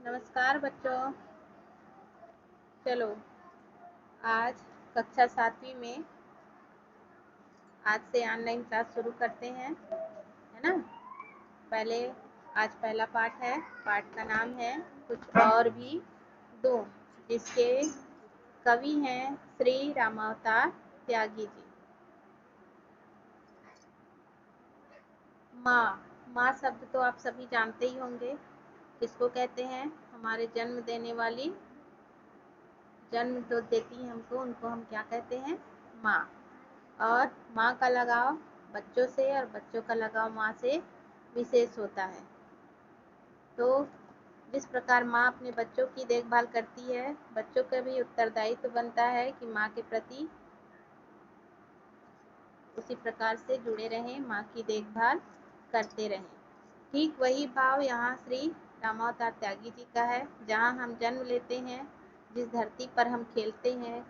नमस्कार बच्चों। चलो आज कक्षा 7वीं में आज से ऑनलाइन क्लास शुरू करते हैं, है ना। आज पहला पाठ है। पाठ का नाम है कुछ और भी दूं, जिसके कवि हैं श्री रामावतार त्यागी जी। माँ शब्द तो आप सभी जानते ही होंगे। किसको कहते हैं? हमारे जन्म देने वाली, जन्म तो देती है हमको, उनको हम क्या कहते हैं? माँ। और माँ का लगाव बच्चों से और बच्चों का लगाव माँ से विशेष होता है। तो जिस प्रकार माँ अपने बच्चों की देखभाल करती है, बच्चों का भी उत्तरदायित्व बनता है कि माँ के प्रति उसी प्रकार से जुड़े रहें, माँ की देखभाल करते रहें। ठीक वही भाव यहाँ श्री रामावतार त्यागी जी का है। जहाँ हम जन्म लेते हैं, जिस धरती पर हम खेलते हैं,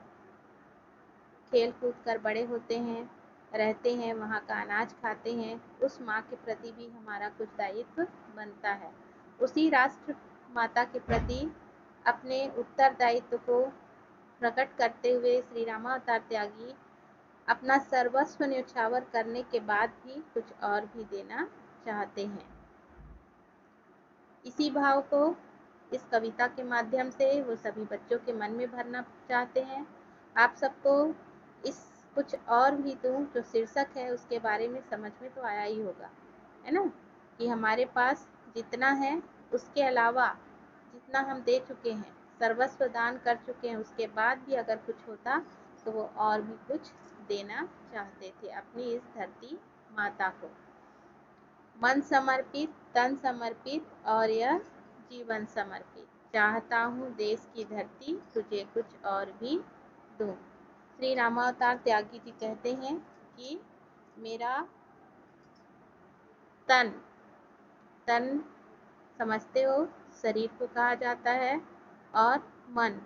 खेल कूद कर बड़े होते हैं, रहते हैं, वहाँ का अनाज खाते हैं, उस माँ के प्रति भी हमारा कुछ दायित्व बनता है। उसी राष्ट्र माता के प्रति अपने उत्तरदायित्व को प्रकट करते हुए श्री रामावतार त्यागी अपना सर्वस्व न्यौछावर करने के बाद भी कुछ और भी देना चाहते हैं। इसी भाव को इस कविता के माध्यम से वो सभी बच्चों के मन में भरना चाहते हैं। आप सबको इस कुछ और भी दूं जो शीर्षक है उसके बारे में समझ में तो आया ही होगा, है ना, कि हमारे पास जितना है उसके अलावा जितना हम दे चुके हैं, सर्वस्व दान कर चुके हैं, उसके बाद भी अगर कुछ होता तो वो और भी कुछ देना चाहते थे अपनी इस धरती माता को। मन समर्पित, तन समर्पित और यह जीवन समर्पित, चाहता हूँ देश की धरती तुझे कुछ और भी दूं। श्री रामावतार त्यागी जी कहते हैं कि मेरा तन समझते हो, शरीर को कहा जाता है, और मन,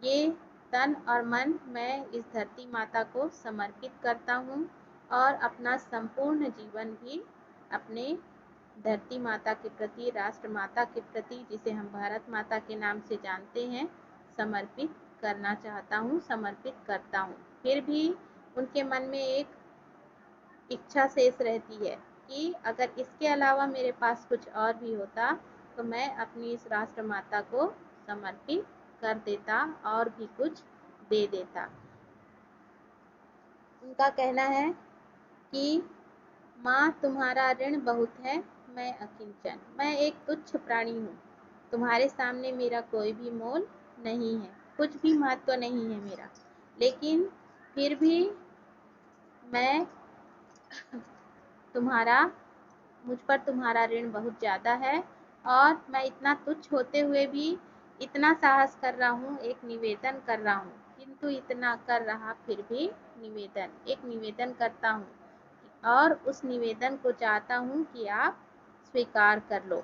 ये तन और मन मैं इस धरती माता को समर्पित करता हूँ और अपना संपूर्ण जीवन भी अपने धरती माता के प्रति, राष्ट्र माता के प्रति, जिसे हम भारत माता के नाम से जानते हैं, समर्पित करना चाहता हूँ, समर्पित करता हूँ। फिर भी उनके मन में एक इच्छा शेष रहती है कि अगर इसके अलावा मेरे पास कुछ और भी होता तो मैं अपनी इस राष्ट्र माता को समर्पित कर देता और भी कुछ दे देता। उनका कहना है कि माँ तुम्हारा ऋण बहुत है, मैं अकिंचन, मैं एक तुच्छ प्राणी हूँ, तुम्हारे सामने मेरा कोई भी मोल नहीं है, कुछ भी महत्व नहीं है मेरा, लेकिन फिर भी मैं मुझ पर तुम्हारा ऋण बहुत ज़्यादा है, और मैं इतना तुच्छ होते हुए भी इतना साहस कर रहा हूँ, एक निवेदन कर रहा हूँ, किंतु इतना कर रहा फिर भी एक निवेदन करता हूँ, और उस निवेदन को चाहता हूँ कि आप स्वीकार कर लो।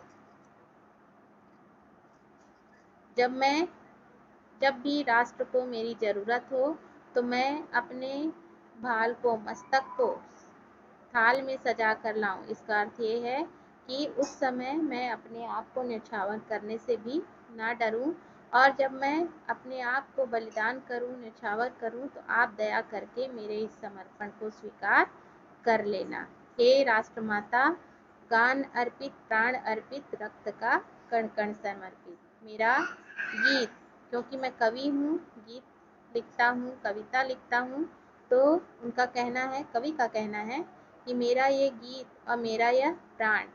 जब भी राष्ट्र को मेरी ज़रूरत हो तो मैं अपने भाल को, मस्तक को थाल में सजा कर लाऊं। इसका अर्थ ये है कि उस समय मैं अपने आप को न्यौछावर करने से भी ना डरूं, और जब मैं अपने आप को बलिदान करूं, न्यौछावर करूं, तो आप दया करके मेरे इस समर्पण को स्वीकार कर लेना। हे राष्ट्र माता, गान अर्पित, प्राण अर्पित, रक्त का कण कण समर्पित। मेरा गीत, क्योंकि मैं कवि हूँ, गीत लिखता हूँ, कविता लिखता हूँ, तो उनका कहना है, कवि का कहना है कि मेरा ये गीत और मेरा यह प्राण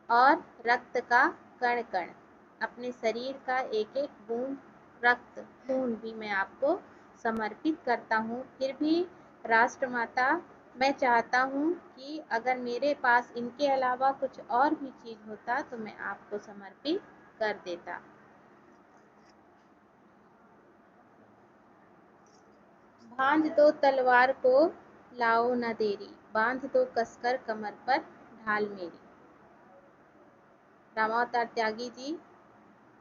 और रक्त का कण कण, अपने शरीर का एक एक बूंद रक्त, खून भी मैं आपको समर्पित करता हूँ। फिर भी राष्ट्र माता, मैं चाहता हूँ कि अगर मेरे पास इनके अलावा कुछ और भी चीज़ होता तो मैं आपको समर्पित कर देता। भांज दो तलवार को, लाओ न देरी, बांध दो कसकर कमर पर ढाल मेरी। रामावतार त्यागी जी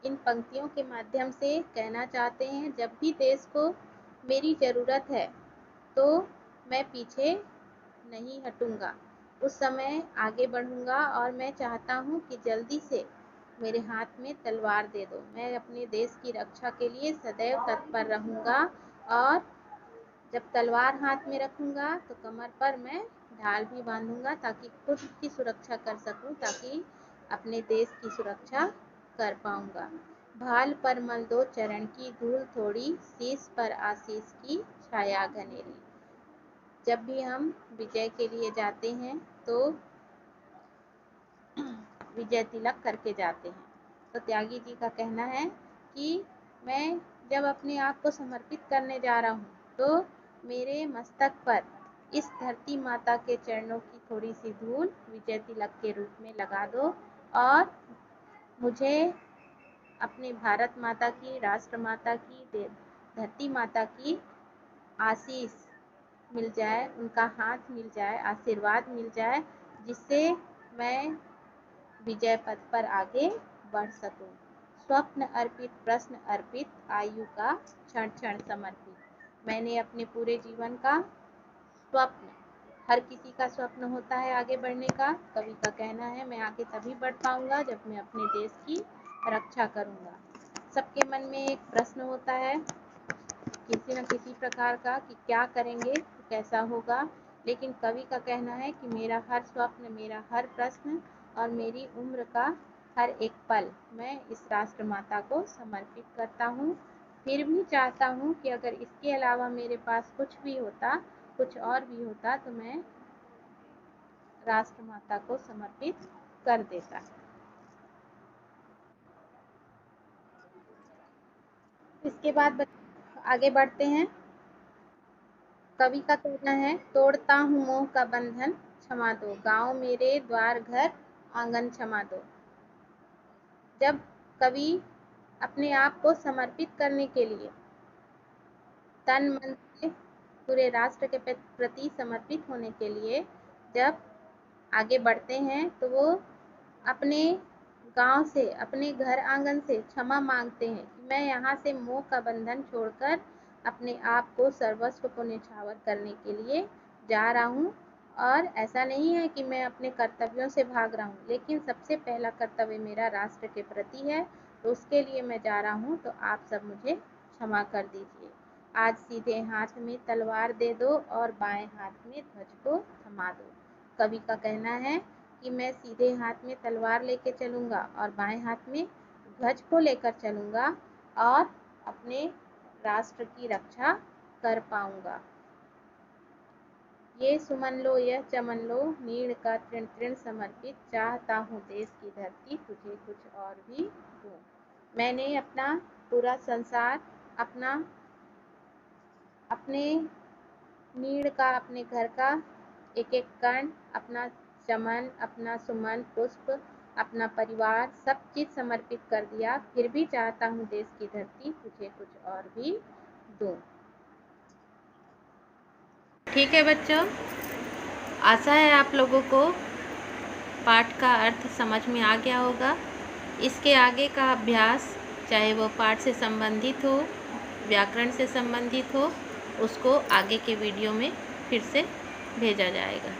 इन पंक्तियों के माध्यम से कहना चाहते हैं, जब भी देश को मेरी ज़रूरत है तो मैं पीछे नहीं हटूंगा, उस समय आगे बढ़ूंगा, और मैं चाहता हूँ कि जल्दी से मेरे हाथ में तलवार दे दो। मैं अपने देश की रक्षा के लिए सदैव तत्पर रहूँगा और जब तलवार हाथ में रखूँगा तो कमर पर मैं ढाल भी बांधूँगा ताकि खुद की सुरक्षा कर सकूँ, ताकि अपने देश की सुरक्षा कर पाऊँगा। भाल पर मल दो चरण की धूल थोड़ी, शीश पर आशीष की छाया घनेरी। जब भी हम विजय के लिए जाते हैं तो विजय तिलक करके जाते हैं। तो त्यागी जी का कहना है कि मैं जब अपने आप को समर्पित करने जा रहा हूँ तो मेरे मस्तक पर इस धरती माता के चरणों की थोड़ी सी धूल विजय तिलक के रूप में लगा दो और मुझे अपने भारत माता की, राष्ट्र माता की, धरती माता की आशीष मिल जाए, उनका हाथ मिल जाए, आशीर्वाद मिल जाए, जिससे मैं विजय पथ पर आगे बढ़ सकूं। स्वप्न अर्पित, प्रश्न अर्पित, आयु का क्षण क्षण समर्पित। मैंने अपने पूरे जीवन का स्वप्न, हर किसी का स्वप्न होता है आगे बढ़ने का। कवि का कहना है मैं आगे तभी बढ़ पाऊंगा जब मैं अपने देश की रक्षा करूंगा। सबके मन में एक प्रश्न होता है किसी न किसी प्रकार का कि क्या करेंगे तो कैसा होगा, लेकिन कवि का कहना है कि मेरा हर स्वप्न, मेरा हर प्रश्न और मेरी उम्र का हर एक पल मैं इस राष्ट्र माता को समर्पित करता हूँ। फिर भी चाहता हूँ कि अगर इसके अलावा मेरे पास कुछ भी होता, कुछ और भी होता तो मैं राष्ट्र माता को समर्पित कर देता। इसके बाद आगे बढ़ते हैं। कवि का कहना है तोड़ता हूँ मोह का बंधन क्षमा दो, गाँव मेरे द्वार घर आंगन क्षमा दो। जब कवि अपने आप को समर्पित करने के लिए तन मन से पूरे राष्ट्र के प्रति समर्पित होने के लिए जब आगे बढ़ते हैं तो वो अपने गांव से, अपने घर आंगन से क्षमा मांगते हैं कि मैं यहाँ से मोह का बंधन छोड़कर अपने आप को सर्वस्व को न्यौछावर करने के लिए जा रहा हूँ। और ऐसा नहीं है कि मैं अपने कर्तव्यों से भाग रहा हूँ, लेकिन सबसे पहला कर्तव्य मेरा राष्ट्र के प्रति है, तो उसके लिए मैं जा रहा हूँ, तो आप सब मुझे क्षमा कर दीजिए। आज सीधे हाथ में तलवार दे दो और बाएं हाथ में ध्वज को थमा दो। कवि का कहना है कि मैं सीधे हाथ में तलवार लेकर चलूँगा और बाएं हाथ में ध्वज को लेकर चलूँगा और अपने राष्ट्र की रक्षा कर पाऊँगा। ये सुमन लो, यह चमन लो, नीड़ का तृण तृण समर्पित, चाहता हूँ देश की धरती तुझे कुछ और भी दूँ। मैंने अपना पूरा संसार, अपने नीड़ का, अपने घर का एक एक कण, अपना चमन, अपना सुमन पुष्प, अपना परिवार, सब चीज़ समर्पित कर दिया, फिर भी चाहता हूँ देश की धरती तुझे कुछ और भी दूँ। ठीक है बच्चों, आशा है आप लोगों को पाठ का अर्थ समझ में आ गया होगा। इसके आगे का अभ्यास, चाहे वो पाठ से संबंधित हो, व्याकरण से संबंधित हो, उसको आगे के वीडियो में फिर से भेजा जाएगा।